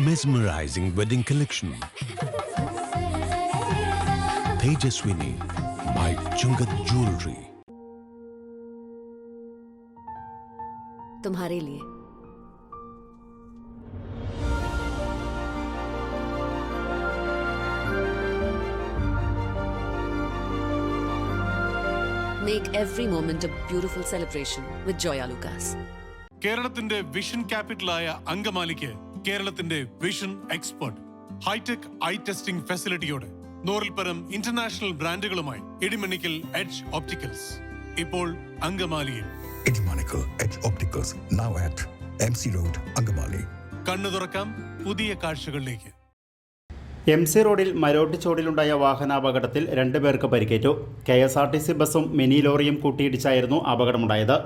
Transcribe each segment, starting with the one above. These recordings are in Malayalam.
mesmerizing wedding collection. Tejaswini by Chungat Jewelry. तुम्हारे लिए Make every moment a beautiful celebration with Joya Lucas. കേരളത്തിന്റെ വിഷൻ ക്യാപിറ്റലായ അങ്കമാലിക്ക് കേരളത്തിന്റെ vision expert hi-tech eye testing ഫെസിലിറ്റിയോടെ 100-ൽ-പരം ഇന്റർനാഷണൽ ബ്രാൻഡുകളുമായി ഇടിമണിക്കൽ എഡ്ജ് ഒപ്റ്റിക്കൽസ് ഇപ്പോൾ അങ്കമാലിയിൽ. Idimannickal edge opticals now at MC Road, Angamaly. കണ്ണു തുറക്കാം പുതിയ കാഴ്ചകളിലേക്ക്. MC റോഡിൽ മരോട്ടിച്ചോടിലുണ്ടായ വാഹനാപകടത്തിൽ 2 പേർക്ക് പരിക്കേറ്റു. KSRTC ബസ്സും മിനി ലോറിയും കൂട്ടിയിടിച്ചായിരുന്നു അപകടമുണ്ടായത്.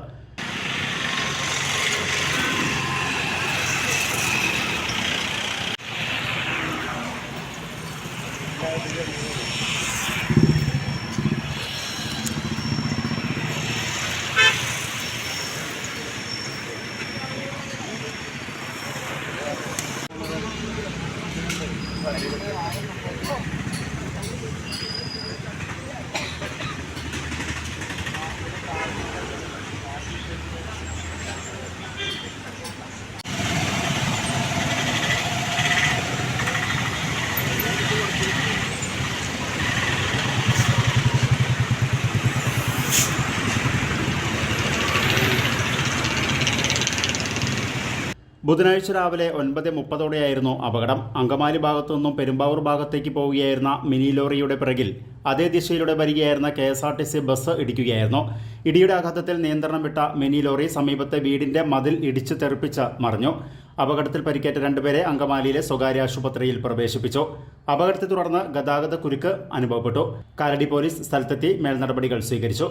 ബുധനാഴ്ച രാവിലെ 9:30 അപകടം. അങ്കമാലി ഭാഗത്തു നിന്നും പെരുമ്പാവൂർ ഭാഗത്തേക്ക് പോവുകയായിരുന്ന മിനി ലോറിയുടെ പിറകിൽ അതേ ദിശയിലൂടെ വരികയായിരുന്ന KSRTC ബസ് ഇടിക്കുകയായിരുന്നു. ഇടിയുടെ ആഘാതത്തിൽ നിയന്ത്രണം വിട്ട മിനി ലോറി സമീപത്തെ വീടിന്റെ മതിൽ ഇടിച്ചു തെറിപ്പിച്ച് മറിഞ്ഞു. അപകടത്തിൽ പരിക്കേറ്റ 2 പേരെ അങ്കമാലിയിലെ സ്വകാര്യ ആശുപത്രിയിൽ പ്രവേശിപ്പിച്ചു. അപകടത്തെ തുടർന്ന് ഗതാഗത കുരുക്ക് അനുഭവപ്പെട്ടു. കാലടി പോലീസ് സ്ഥലത്തെത്തി മേൽനടപടികൾ സ്വീകരിച്ചു.